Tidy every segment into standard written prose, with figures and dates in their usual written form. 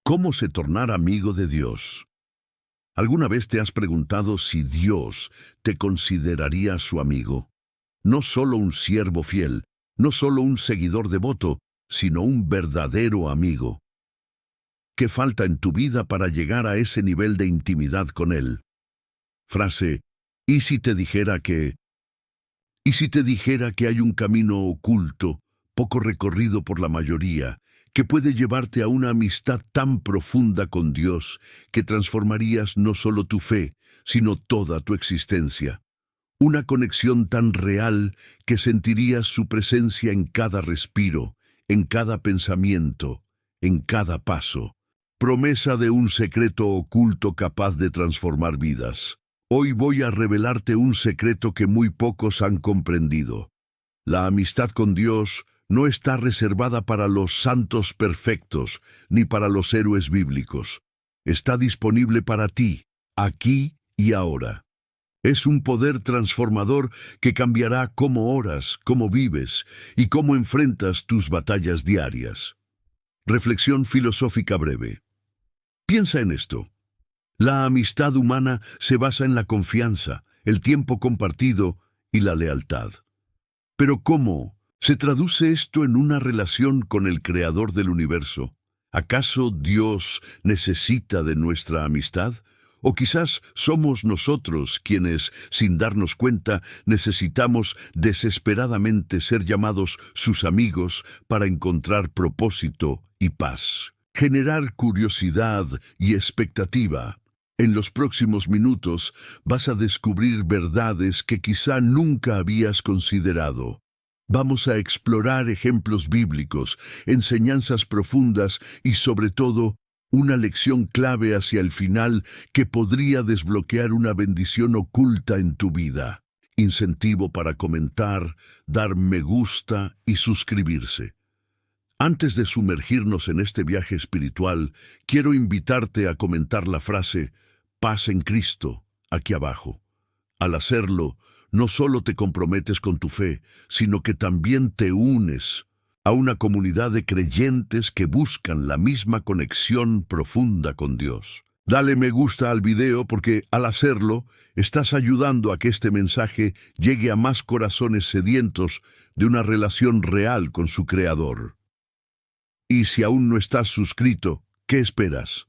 ¿Cómo se tornar amigo de Dios? ¿Alguna vez te has preguntado si Dios te consideraría su amigo? No solo un siervo fiel, no solo un seguidor devoto, sino un verdadero amigo. ¿Qué falta en tu vida para llegar a ese nivel de intimidad con Él? Frase, ¿y si te dijera que? ¿Y si te dijera que hay un camino oculto, poco recorrido por la mayoría, que puede llevarte a una amistad tan profunda con Dios que transformarías no solo tu fe, sino toda tu existencia? Una conexión tan real que sentirías su presencia en cada respiro, en cada pensamiento, en cada paso. Promesa de un secreto oculto capaz de transformar vidas. Hoy voy a revelarte un secreto que muy pocos han comprendido. La amistad con Dios no está reservada para los santos perfectos ni para los héroes bíblicos. Está disponible para ti, aquí y ahora. Es un poder transformador que cambiará cómo oras, cómo vives y cómo enfrentas tus batallas diarias. Reflexión filosófica breve. Piensa en esto. La amistad humana se basa en la confianza, el tiempo compartido y la lealtad. Pero ¿cómo se traduce esto en una relación con el Creador del universo? ¿Acaso Dios necesita de nuestra amistad? ¿O quizás somos nosotros quienes, sin darnos cuenta, necesitamos desesperadamente ser llamados sus amigos para encontrar propósito y paz? Generar curiosidad y expectativa. En los próximos minutos vas a descubrir verdades que quizá nunca habías considerado. Vamos a explorar ejemplos bíblicos, enseñanzas profundas y, sobre todo, una lección clave hacia el final que podría desbloquear una bendición oculta en tu vida. Incentivo para comentar, dar me gusta y suscribirse. Antes de sumergirnos en este viaje espiritual, quiero invitarte a comentar la frase «Paz en Cristo» aquí abajo. Al hacerlo, no solo te comprometes con tu fe, sino que también te unes a una comunidad de creyentes que buscan la misma conexión profunda con Dios. Dale me gusta al video porque, al hacerlo, estás ayudando a que este mensaje llegue a más corazones sedientos de una relación real con su Creador. Y si aún no estás suscrito, ¿qué esperas?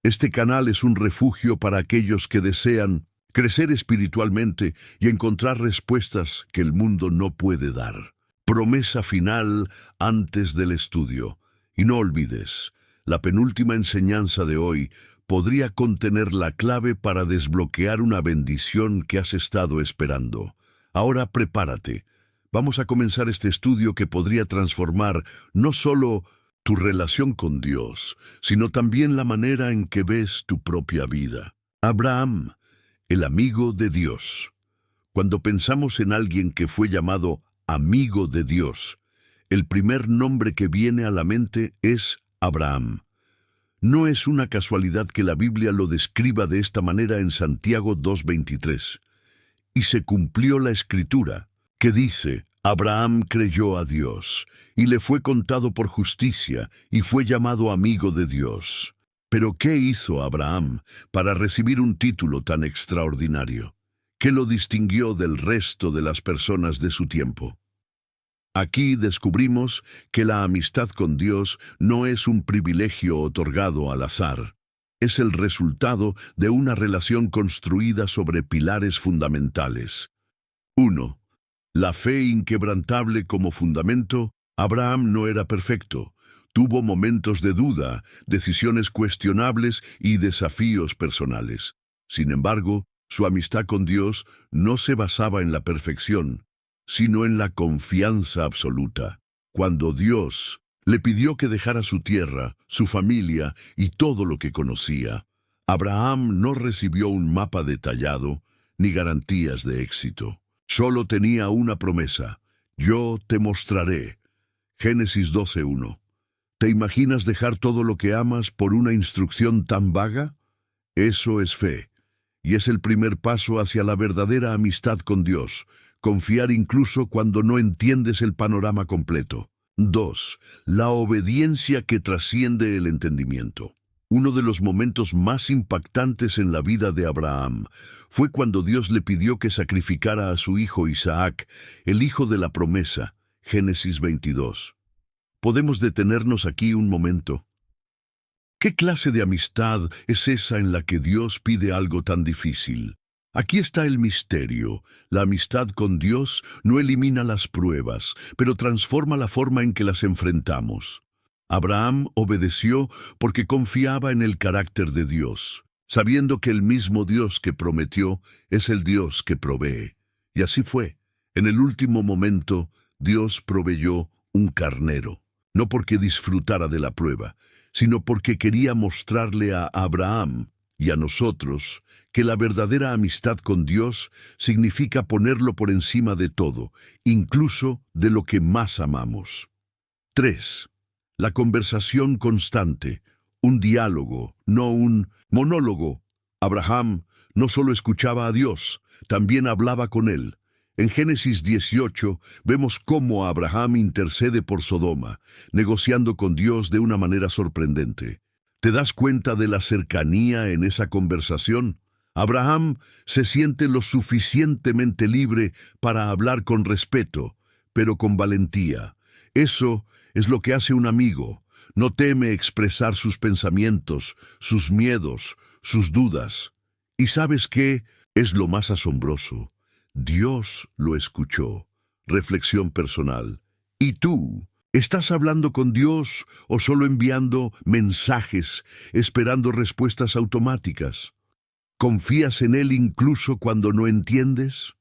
Este canal es un refugio para aquellos que desean crecer espiritualmente y encontrar respuestas que el mundo no puede dar. Promesa final antes del estudio. Y no olvides, la penúltima enseñanza de hoy podría contener la clave para desbloquear una bendición que has estado esperando. Ahora prepárate. Vamos a comenzar este estudio que podría transformar no solo tu relación con Dios, sino también la manera en que ves tu propia vida. Abraham, el amigo de Dios. Cuando pensamos en alguien que fue llamado amigo de Dios, el primer nombre que viene a la mente es Abraham. No es una casualidad que la Biblia lo describa de esta manera en Santiago 2:23. Y se cumplió la Escritura, que dice: Abraham creyó a Dios, y le fue contado por justicia, y fue llamado amigo de Dios. Pero ¿qué hizo Abraham para recibir un título tan extraordinario? ¿Qué lo distinguió del resto de las personas de su tiempo? Aquí descubrimos que la amistad con Dios no es un privilegio otorgado al azar. Es el resultado de una relación construida sobre pilares fundamentales. 1. La fe inquebrantable como fundamento. Abraham no era perfecto. Tuvo momentos de duda, decisiones cuestionables y desafíos personales. Sin embargo, su amistad con Dios no se basaba en la perfección, sino en la confianza absoluta. Cuando Dios le pidió que dejara su tierra, su familia y todo lo que conocía, Abraham no recibió un mapa detallado ni garantías de éxito. Solo tenía una promesa: yo te mostraré. Génesis 12:1. ¿Te imaginas dejar todo lo que amas por una instrucción tan vaga? Eso es fe, y es el primer paso hacia la verdadera amistad con Dios, confiar incluso cuando no entiendes el panorama completo. 2. La obediencia que trasciende el entendimiento. Uno de los momentos más impactantes en la vida de Abraham fue cuando Dios le pidió que sacrificara a su hijo Isaac, el hijo de la promesa. Génesis 22. Podemos detenernos aquí un momento. ¿Qué clase de amistad es esa en la que Dios pide algo tan difícil? Aquí está el misterio. La amistad con Dios no elimina las pruebas, pero transforma la forma en que las enfrentamos. Abraham obedeció porque confiaba en el carácter de Dios, sabiendo que el mismo Dios que prometió es el Dios que provee. Y así fue. En el último momento, Dios proveyó un carnero, no porque disfrutara de la prueba, sino porque quería mostrarle a Abraham y a nosotros que la verdadera amistad con Dios significa ponerlo por encima de todo, incluso de lo que más amamos. 3. La conversación constante, un diálogo, no un monólogo. Abraham no solo escuchaba a Dios, también hablaba con él. En Génesis 18 vemos cómo Abraham intercede por Sodoma, negociando con Dios de una manera sorprendente. ¿Te das cuenta de la cercanía en esa conversación? Abraham se siente lo suficientemente libre para hablar con respeto, pero con valentía. Eso es lo que hace un amigo. No teme expresar sus pensamientos, sus miedos, sus dudas. ¿Y sabes qué es lo más asombroso? Dios lo escuchó. Reflexión personal. ¿Y tú? ¿Estás hablando con Dios o solo enviando mensajes, esperando respuestas automáticas? ¿Confías en Él incluso cuando no entiendes?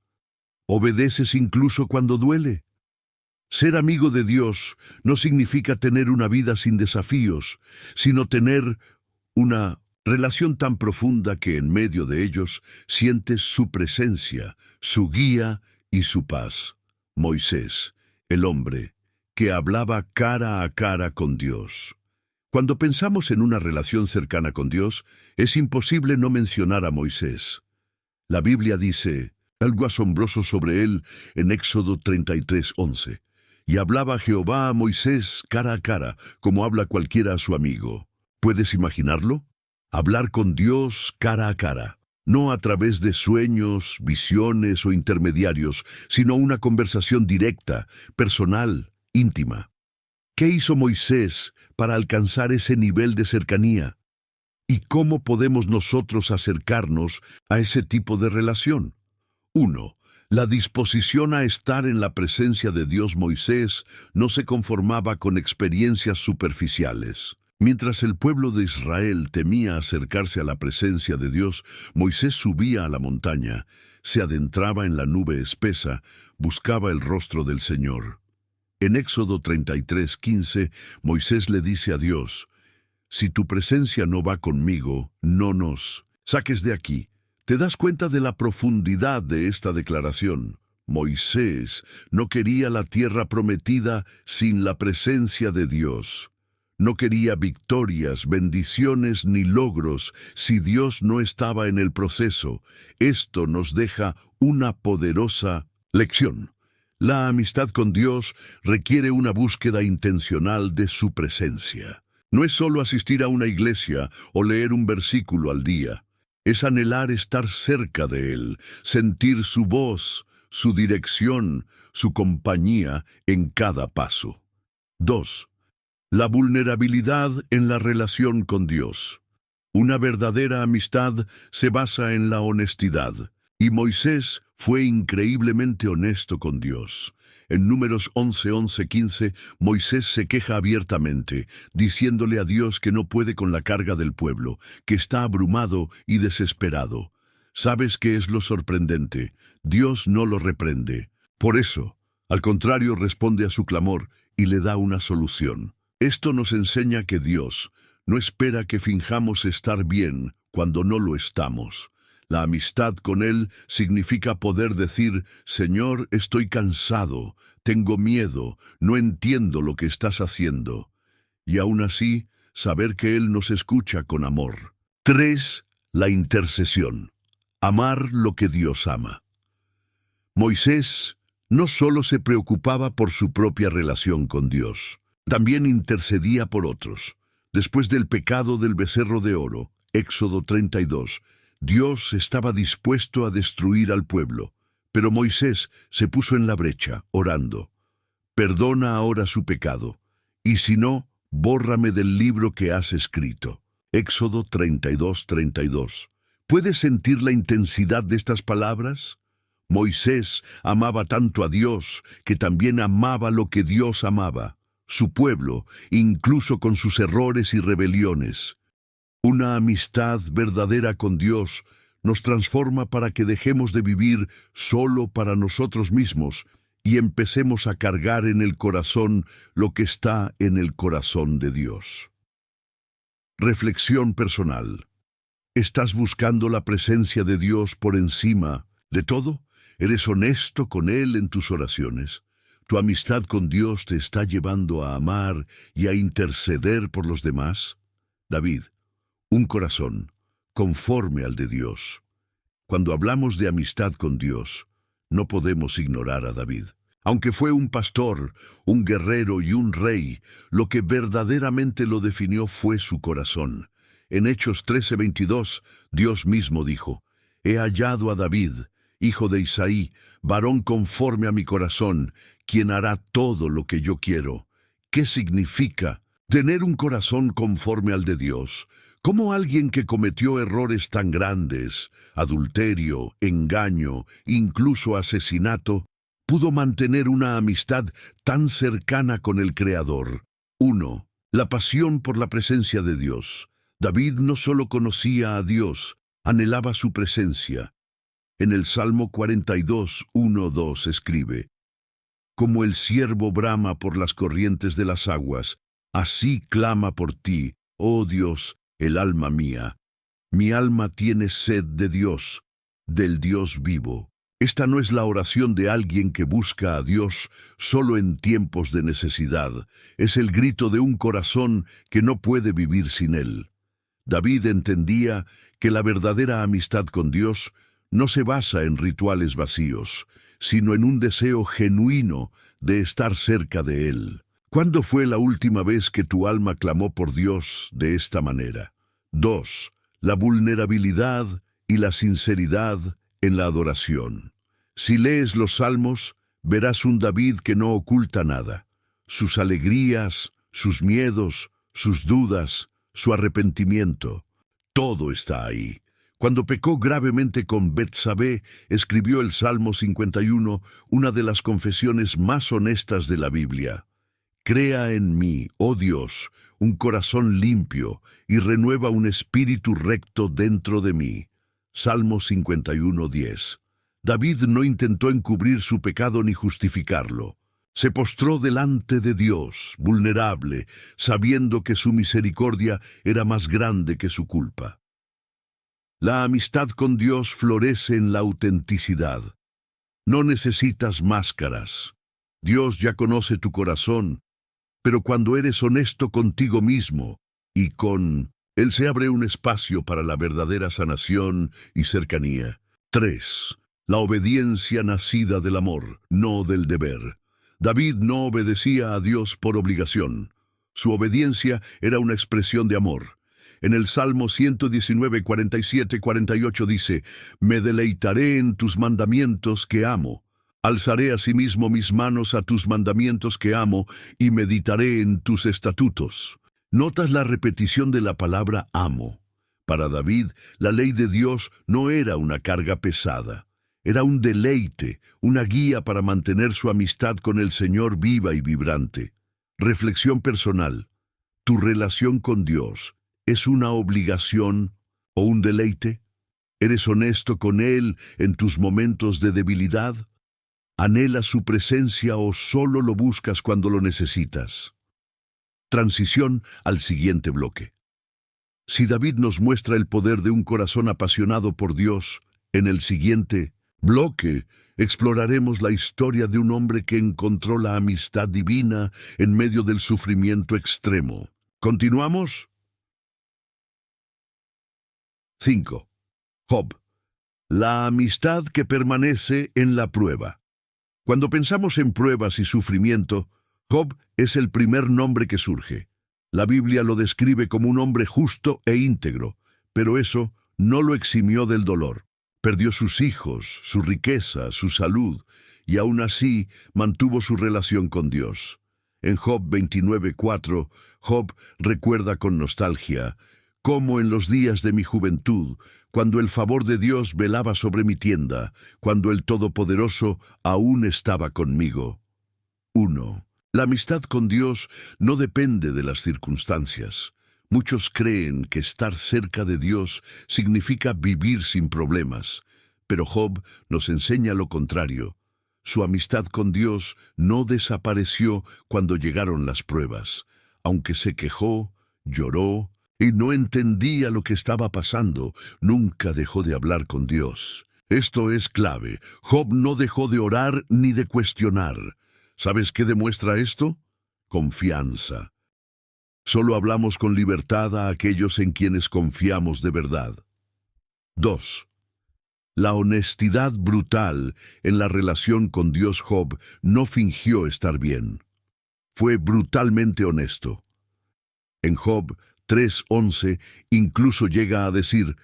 ¿Obedeces incluso cuando duele? Ser amigo de Dios no significa tener una vida sin desafíos, sino tener una relación tan profunda que en medio de ellos sientes su presencia, su guía y su paz. Moisés, el hombre que hablaba cara a cara con Dios. Cuando pensamos en una relación cercana con Dios, es imposible no mencionar a Moisés. La Biblia dice algo asombroso sobre él en Éxodo 33:11. Y hablaba Jehová a Moisés cara a cara, como habla cualquiera a su amigo. ¿Puedes imaginarlo? Hablar con Dios cara a cara, no a través de sueños, visiones o intermediarios, sino una conversación directa, personal, íntima. ¿Qué hizo Moisés para alcanzar ese nivel de cercanía? ¿Y cómo podemos nosotros acercarnos a ese tipo de relación? 1. La disposición a estar en la presencia de Dios. Moisés no se conformaba con experiencias superficiales. Mientras el pueblo de Israel temía acercarse a la presencia de Dios, Moisés subía a la montaña, se adentraba en la nube espesa, buscaba el rostro del Señor. En Éxodo 33:15, Moisés le dice a Dios: «Si tu presencia no va conmigo, no nos saques de aquí». ¿Te das cuenta de la profundidad de esta declaración? Moisés no quería la tierra prometida sin la presencia de Dios. No quería victorias, bendiciones ni logros si Dios no estaba en el proceso. Esto nos deja una poderosa lección. La amistad con Dios requiere una búsqueda intencional de su presencia. No es solo asistir a una iglesia o leer un versículo al día. Es anhelar estar cerca de Él, sentir su voz, su dirección, su compañía en cada paso. 2. La vulnerabilidad en la relación con Dios. Una verdadera amistad se basa en la honestidad, y Moisés fue increíblemente honesto con Dios. En Números 11:15, Moisés se queja abiertamente, diciéndole a Dios que no puede con la carga del pueblo, que está abrumado y desesperado. ¿Sabes qué es lo sorprendente? Dios no lo reprende. Por eso, al contrario, responde a su clamor y le da una solución. Esto nos enseña que Dios no espera que finjamos estar bien cuando no lo estamos. La amistad con Él significa poder decir: Señor, estoy cansado, tengo miedo, no entiendo lo que estás haciendo. Y aún así, saber que Él nos escucha con amor. 3. La intercesión. Amar lo que Dios ama. Moisés no solo se preocupaba por su propia relación con Dios, también intercedía por otros. Después del pecado del becerro de oro, Éxodo 32, Dios estaba dispuesto a destruir al pueblo, pero Moisés se puso en la brecha, orando: «Perdona ahora su pecado, y si no, bórrame del libro que has escrito». Éxodo 32:32. ¿Puedes sentir la intensidad de estas palabras? Moisés amaba tanto a Dios que también amaba lo que Dios amaba, su pueblo, incluso con sus errores y rebeliones. Una amistad verdadera con Dios nos transforma para que dejemos de vivir solo para nosotros mismos y empecemos a cargar en el corazón lo que está en el corazón de Dios. Reflexión personal. ¿Estás buscando la presencia de Dios por encima de todo? ¿Eres honesto con Él en tus oraciones? ¿Tu amistad con Dios te está llevando a amar y a interceder por los demás? David, un corazón conforme al de Dios. Cuando hablamos de amistad con Dios, no podemos ignorar a David. Aunque fue un pastor, un guerrero y un rey, lo que verdaderamente lo definió fue su corazón. En Hechos 13:22, Dios mismo dijo: «He hallado a David, hijo de Isaí, varón conforme a mi corazón, quien hará todo lo que yo quiero». ¿Qué significa tener un corazón conforme al de Dios? ¿Cómo alguien que cometió errores tan grandes, adulterio, engaño, incluso asesinato, pudo mantener una amistad tan cercana con el Creador? 1. La pasión por la presencia de Dios. David no solo conocía a Dios, anhelaba su presencia. En el Salmo 42:1-2 escribe: «Como el ciervo brama por las corrientes de las aguas, así clama por ti, oh Dios, el alma mía. Mi alma tiene sed de Dios, del Dios vivo». Esta no es la oración de alguien que busca a Dios solo en tiempos de necesidad. Es el grito de un corazón que no puede vivir sin Él. David entendía que la verdadera amistad con Dios no se basa en rituales vacíos, sino en un deseo genuino de estar cerca de Él. ¿Cuándo fue la última vez que tu alma clamó por Dios de esta manera? 2. La vulnerabilidad y la sinceridad en la adoración. Si lees los Salmos, verás un David que no oculta nada. Sus alegrías, sus miedos, sus dudas, su arrepentimiento, todo está ahí. Cuando pecó gravemente con Betsabé, escribió el Salmo 51, una de las confesiones más honestas de la Biblia. «Crea en mí, oh Dios, un corazón limpio, y renueva un espíritu recto dentro de mí». Salmo 51:10. David no intentó encubrir su pecado ni justificarlo. Se postró delante de Dios, vulnerable, sabiendo que su misericordia era más grande que su culpa. La amistad con Dios florece en la autenticidad. No necesitas máscaras. Dios ya conoce tu corazón, pero cuando eres honesto contigo mismo y con Él, se abre un espacio para la verdadera sanación y cercanía. 3. La obediencia nacida del amor, no del deber. David no obedecía a Dios por obligación. Su obediencia era una expresión de amor. En el Salmo 119, 47-48 dice: «Me deleitaré en tus mandamientos que amo. Alzaré asimismo mis manos a tus mandamientos que amo, y meditaré en tus estatutos». ¿Notas la repetición de la palabra amo? Para David, la ley de Dios no era una carga pesada. Era un deleite, una guía para mantener su amistad con el Señor viva y vibrante. Reflexión personal. ¿Tu relación con Dios es una obligación o un deleite? ¿Eres honesto con Él en tus momentos de debilidad? ¿Anhelas su presencia o solo lo buscas cuando lo necesitas? Transición al siguiente bloque. Si David nos muestra el poder de un corazón apasionado por Dios, en el siguiente bloque exploraremos la historia de un hombre que encontró la amistad divina en medio del sufrimiento extremo. ¿Continuamos? 5. Job. La amistad que permanece en la prueba. Cuando pensamos en pruebas y sufrimiento, Job es el primer nombre que surge. La Biblia lo describe como un hombre justo e íntegro, pero eso no lo eximió del dolor. Perdió sus hijos, su riqueza, su salud, y aún así mantuvo su relación con Dios. En Job 29:4, Job recuerda con nostalgia cómo en los días de mi juventud, cuando el favor de Dios velaba sobre mi tienda, cuando el Todopoderoso aún estaba conmigo. 1. La amistad con Dios no depende de las circunstancias. Muchos creen que estar cerca de Dios significa vivir sin problemas, pero Job nos enseña lo contrario. Su amistad con Dios no desapareció cuando llegaron las pruebas. Aunque se quejó, lloró y no entendía lo que estaba pasando, nunca dejó de hablar con Dios. Esto es clave. Job no dejó de orar ni de cuestionar. ¿Sabes qué demuestra esto? Confianza. Solo hablamos con libertad a aquellos en quienes confiamos de verdad. 2. La honestidad brutal en la relación con Dios. Job no fingió estar bien. Fue brutalmente honesto. En Job 3:11 incluso llega a decir,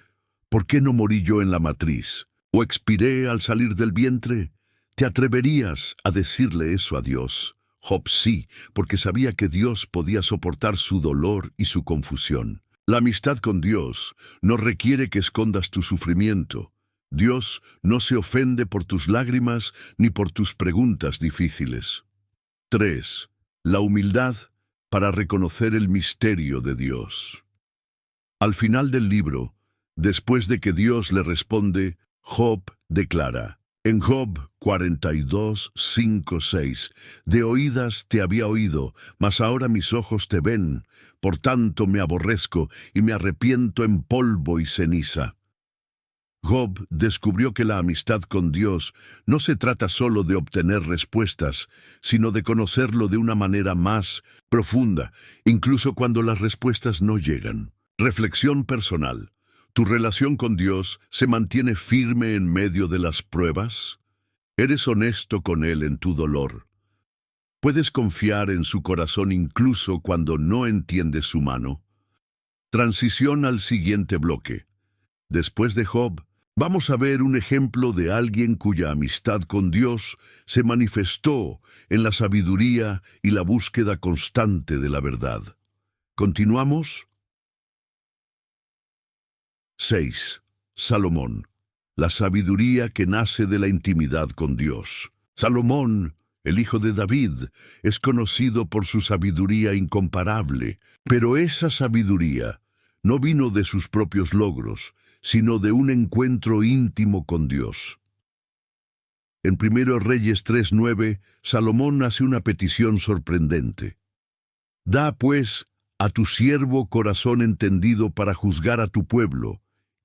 ¿por qué no morí yo en la matriz? ¿O expiré al salir del vientre? ¿Te atreverías a decirle eso a Dios? Job sí, porque sabía que Dios podía soportar su dolor y su confusión. La amistad con Dios no requiere que escondas tu sufrimiento. Dios no se ofende por tus lágrimas ni por tus preguntas difíciles. 3. La humildad para reconocer el misterio de Dios. Al final del libro, después de que Dios le responde, Job declara, en Job 42, 5, 6, de oídas te había oído, mas ahora mis ojos te ven, por tanto me aborrezco y me arrepiento en polvo y ceniza. Job descubrió que la amistad con Dios no se trata solo de obtener respuestas, sino de conocerlo de una manera más profunda, incluso cuando las respuestas no llegan. Reflexión personal. ¿Tu relación con Dios se mantiene firme en medio de las pruebas? ¿Eres honesto con Él en tu dolor? ¿Puedes confiar en su corazón incluso cuando no entiendes su mano? Transición al siguiente bloque. Después de Job, vamos a ver un ejemplo de alguien cuya amistad con Dios se manifestó en la sabiduría y la búsqueda constante de la verdad. ¿Continuamos? 6. Salomón. La sabiduría que nace de la intimidad con Dios. Salomón, el hijo de David, es conocido por su sabiduría incomparable, pero esa sabiduría no vino de sus propios logros, sino de un encuentro íntimo con Dios. En 1 Reyes 3:9, Salomón hace una petición sorprendente. Da, pues, a tu siervo corazón entendido para juzgar a tu pueblo,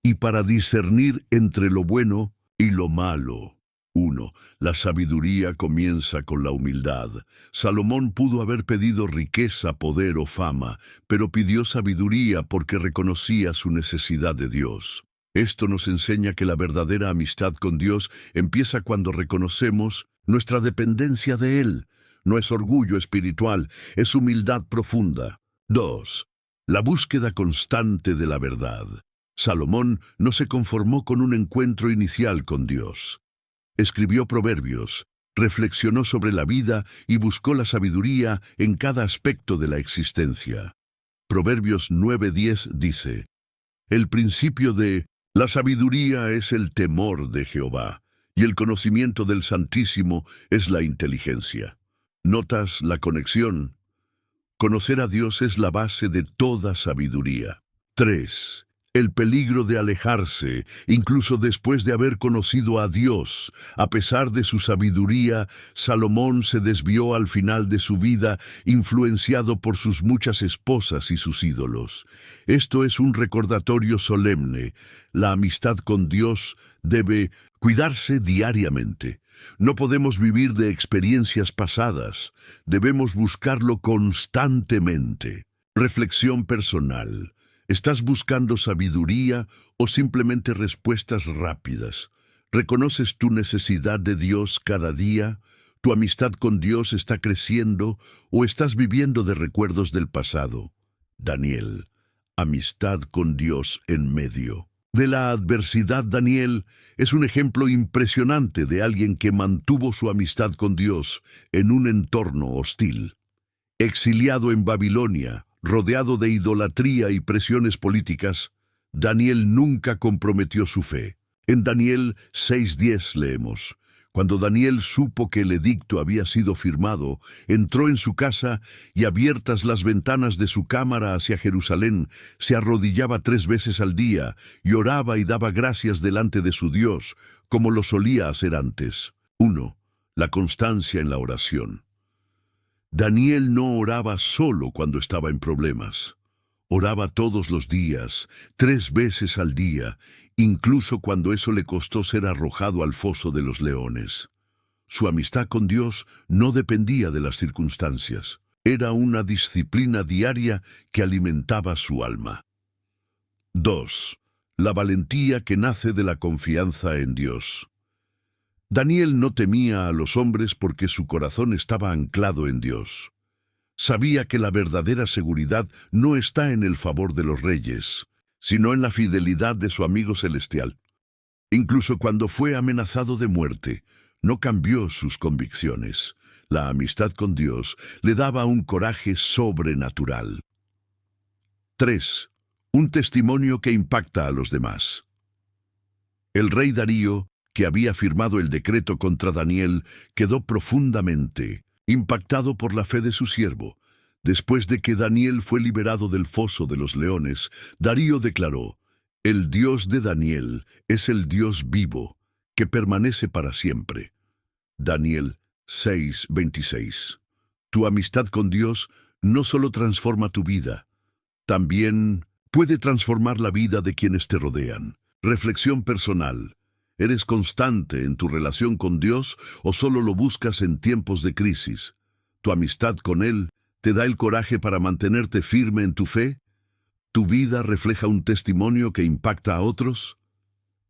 y para discernir entre lo bueno y lo malo. 1. La sabiduría comienza con la humildad. Salomón pudo haber pedido riqueza, poder o fama, pero pidió sabiduría porque reconocía su necesidad de Dios. Esto nos enseña que la verdadera amistad con Dios empieza cuando reconocemos nuestra dependencia de Él. No es orgullo espiritual, es humildad profunda. 2. La búsqueda constante de la verdad. Salomón no se conformó con un encuentro inicial con Dios. Escribió proverbios, reflexionó sobre la vida y buscó la sabiduría en cada aspecto de la existencia. Proverbios 9:10 dice, el principio de la sabiduría es el temor de Jehová, y el conocimiento del Santísimo es la inteligencia. ¿Notas la conexión? Conocer a Dios es la base de toda sabiduría. 3. El peligro de alejarse, incluso después de haber conocido a Dios. A pesar de su sabiduría, Salomón se desvió al final de su vida, influenciado por sus muchas esposas y sus ídolos. Esto es un recordatorio solemne. La amistad con Dios debe cuidarse diariamente. No podemos vivir de experiencias pasadas. Debemos buscarlo constantemente. Reflexión personal. ¿Estás buscando sabiduría o simplemente respuestas rápidas? ¿Reconoces tu necesidad de Dios cada día? ¿Tu amistad con Dios está creciendo o estás viviendo de recuerdos del pasado? Daniel, amistad con Dios en medio de la adversidad. Daniel es un ejemplo impresionante de alguien que mantuvo su amistad con Dios en un entorno hostil. Exiliado en Babilonia, rodeado de idolatría y presiones políticas, Daniel nunca comprometió su fe. En Daniel 6:10 leemos: Cuando Daniel supo que el edicto había sido firmado, entró en su casa y, abiertas las ventanas de su cámara hacia Jerusalén, se arrodillaba 3 veces al día y oraba y daba gracias delante de su Dios, como lo solía hacer antes. 1. La constancia en la oración. Daniel no oraba solo cuando estaba en problemas. Oraba todos los días, 3 veces al día, incluso cuando eso le costó ser arrojado al foso de los leones. Su amistad con Dios no dependía de las circunstancias. Era una disciplina diaria que alimentaba su alma. 2. La valentía que nace de la confianza en Dios. Daniel no temía a los hombres porque su corazón estaba anclado en Dios. Sabía que la verdadera seguridad no está en el favor de los reyes, sino en la fidelidad de su amigo celestial. Incluso cuando fue amenazado de muerte, no cambió sus convicciones. La amistad con Dios le daba un coraje sobrenatural. 3. Un testimonio que impacta a los demás. El rey Darío, que había firmado el decreto contra Daniel, quedó profundamente impactado por la fe de su siervo. Después de que Daniel fue liberado del foso de los leones, Darío declaró: El Dios de Daniel es el Dios vivo, que permanece para siempre. Daniel 6:26. Tu amistad con Dios no solo transforma tu vida, también puede transformar la vida de quienes te rodean. Reflexión personal. ¿Eres constante en tu relación con Dios o solo lo buscas en tiempos de crisis? ¿Tu amistad con Él te da el coraje para mantenerte firme en tu fe? ¿Tu vida refleja un testimonio que impacta a otros?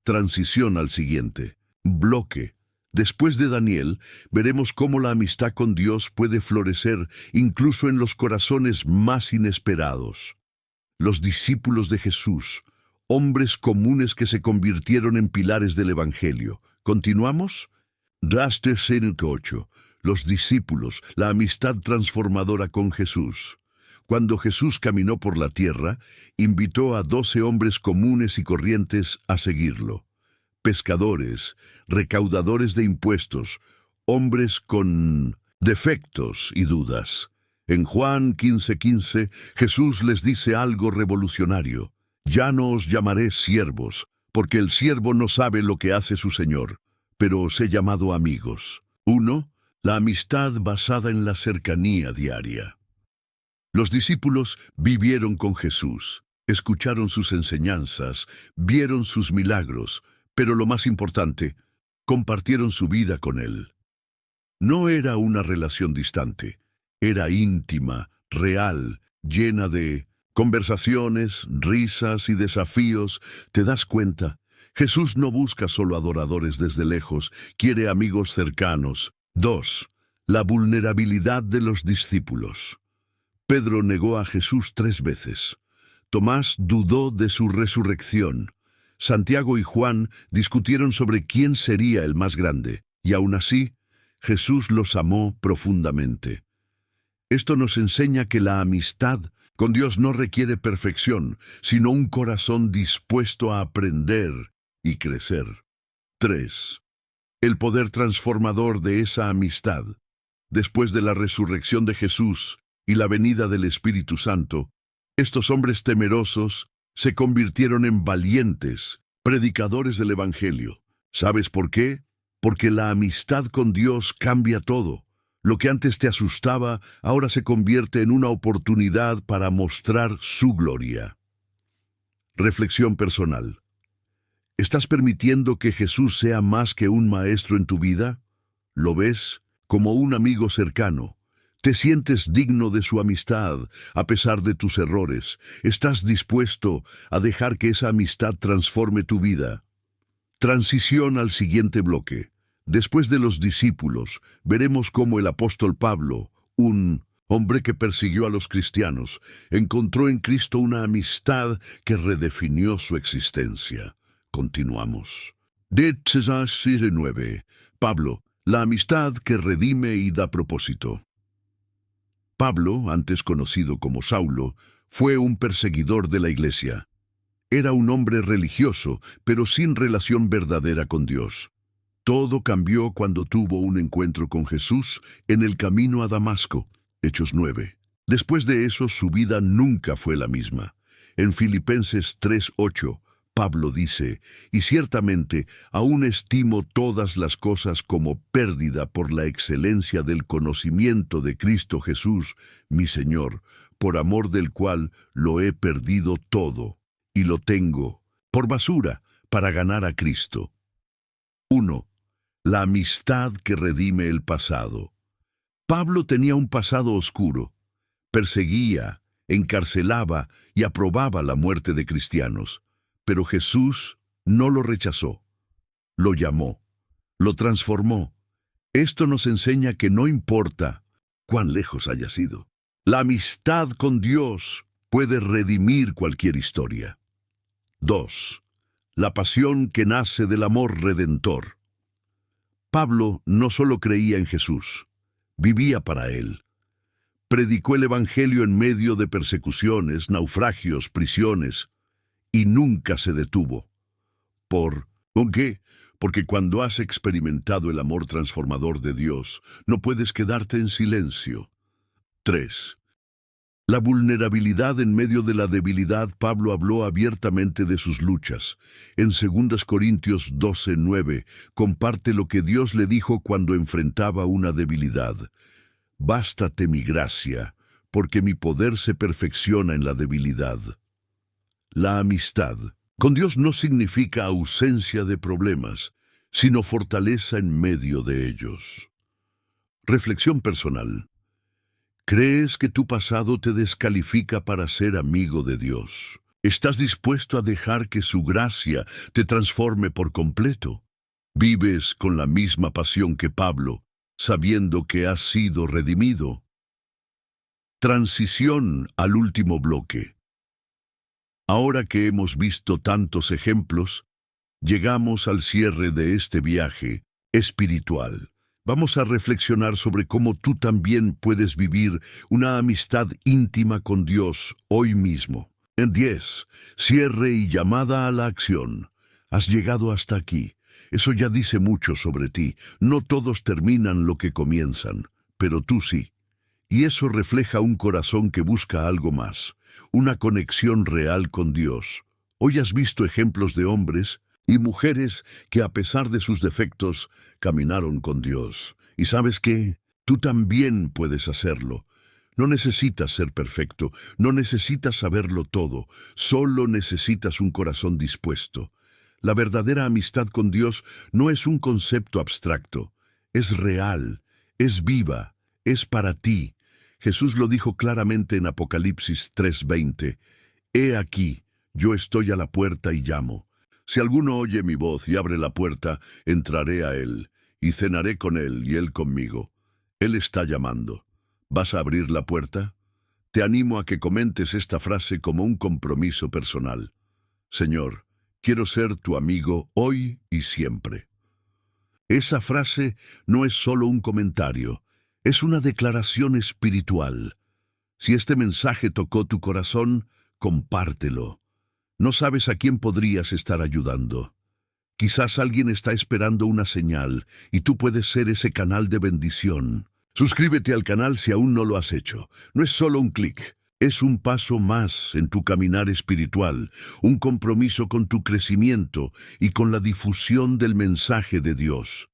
Transición al siguiente bloque. Después de Daniel, veremos cómo la amistad con Dios puede florecer incluso en los corazones más inesperados. Los discípulos de Jesús, hombres comunes que se convirtieron en pilares del Evangelio. ¿Continuamos? Raste 8. Los discípulos, la amistad transformadora con Jesús. Cuando Jesús caminó por la tierra, invitó a 12 hombres comunes y corrientes a seguirlo. Pescadores, recaudadores de impuestos, hombres con defectos y dudas. En Juan 15:15, Jesús les dice algo revolucionario: Ya no os llamaré siervos, porque el siervo no sabe lo que hace su señor, pero os he llamado amigos. 1. La amistad basada en la cercanía diaria. Los discípulos vivieron con Jesús, escucharon sus enseñanzas, vieron sus milagros, pero lo más importante, compartieron su vida con Él. No era una relación distante, era íntima, real, llena de conversaciones, risas y desafíos. ¿Te das cuenta? Jesús no busca solo adoradores desde lejos, quiere amigos cercanos. 2. La vulnerabilidad de los discípulos. Pedro negó a Jesús 3 veces. Tomás dudó de su resurrección. Santiago y Juan discutieron sobre quién sería el más grande, y aún así, Jesús los amó profundamente. Esto nos enseña que la amistad con Dios no requiere perfección, sino un corazón dispuesto a aprender y crecer. 3. El poder transformador de esa amistad. Después de la resurrección de Jesús y la venida del Espíritu Santo, estos hombres temerosos se convirtieron en valientes predicadores del Evangelio. ¿Sabes por qué? Porque la amistad con Dios cambia todo. Lo que antes te asustaba, ahora se convierte en una oportunidad para mostrar su gloria. Reflexión personal. ¿Estás permitiendo que Jesús sea más que un maestro en tu vida? ¿Lo ves como un amigo cercano? ¿Te sientes digno de su amistad a pesar de tus errores? ¿Estás dispuesto a dejar que esa amistad transforme tu vida? Transición al siguiente bloque. Después de los discípulos, veremos cómo el apóstol Pablo, un hombre que persiguió a los cristianos, encontró en Cristo una amistad que redefinió su existencia. Continuamos. De César 9. Pablo, la amistad que redime y da propósito. Pablo, antes conocido como Saulo, fue un perseguidor de la iglesia. Era un hombre religioso, pero sin relación verdadera con Dios. Todo cambió cuando tuvo un encuentro con Jesús en el camino a Damasco. Hechos 9. Después de eso, su vida nunca fue la misma. En Filipenses 3:8, Pablo dice, «Y ciertamente aún estimo todas las cosas como pérdida por la excelencia del conocimiento de Cristo Jesús, mi Señor, por amor del cual lo he perdido todo, y lo tengo por basura para ganar a Cristo». 1. La amistad que redime el pasado. Pablo tenía un pasado oscuro. Perseguía, encarcelaba y aprobaba la muerte de cristianos. Pero Jesús no lo rechazó. Lo llamó, lo transformó. Esto nos enseña que no importa cuán lejos haya sido. La amistad con Dios puede redimir cualquier historia. 2. La pasión que nace del amor redentor. Pablo no solo creía en Jesús, vivía para Él. Predicó el Evangelio en medio de persecuciones, naufragios, prisiones, y nunca se detuvo. ¿Por qué? Porque cuando has experimentado el amor transformador de Dios, no puedes quedarte en silencio. 3. La vulnerabilidad en medio de la debilidad. Pablo habló abiertamente de sus luchas. En 2 Corintios 12:9, comparte lo que Dios le dijo cuando enfrentaba una debilidad. «Bástate mi gracia, porque mi poder se perfecciona en la debilidad». La amistad con Dios no significa ausencia de problemas, sino fortaleza en medio de ellos. Reflexión personal. ¿Crees que tu pasado te descalifica para ser amigo de Dios? ¿Estás dispuesto a dejar que su gracia te transforme por completo? ¿Vives con la misma pasión que Pablo, sabiendo que has sido redimido? Transición al último bloque. Ahora que hemos visto tantos ejemplos, llegamos al cierre de este viaje espiritual. Vamos a reflexionar sobre cómo tú también puedes vivir una amistad íntima con Dios hoy mismo. En 10, cierre y llamada a la acción. Has llegado hasta aquí. Eso ya dice mucho sobre ti. No todos terminan lo que comienzan, pero tú sí. Y eso refleja un corazón que busca algo más, una conexión real con Dios. Hoy has visto ejemplos de hombres y mujeres que a pesar de sus defectos, caminaron con Dios. ¿Y sabes qué? Tú también puedes hacerlo. No necesitas ser perfecto, no necesitas saberlo todo, solo necesitas un corazón dispuesto. La verdadera amistad con Dios no es un concepto abstracto, es real, es viva, es para ti. Jesús lo dijo claramente en Apocalipsis 3:20. «He aquí, yo estoy a la puerta y llamo. Si alguno oye mi voz y abre la puerta, entraré a él, y cenaré con él y él conmigo». Él está llamando. ¿Vas a abrir la puerta? Te animo a que comentes esta frase como un compromiso personal. «Señor, quiero ser tu amigo hoy y siempre». Esa frase no es solo un comentario, es una declaración espiritual. Si este mensaje tocó tu corazón, compártelo. No sabes a quién podrías estar ayudando. Quizás alguien está esperando una señal y tú puedes ser ese canal de bendición. Suscríbete al canal si aún no lo has hecho. No es solo un clic, es un paso más en tu caminar espiritual, un compromiso con tu crecimiento y con la difusión del mensaje de Dios.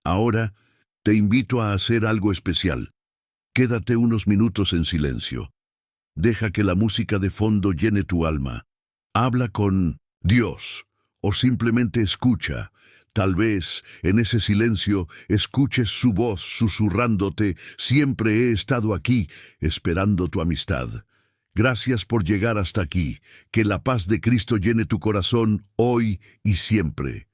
Ahora, te invito a hacer algo especial. Quédate unos minutos en silencio. Deja que la música de fondo llene tu alma. Habla con Dios o simplemente escucha. Tal vez en ese silencio escuches su voz susurrándote: «Siempre he estado aquí, esperando tu amistad». Gracias por llegar hasta aquí. Que la paz de Cristo llene tu corazón hoy y siempre.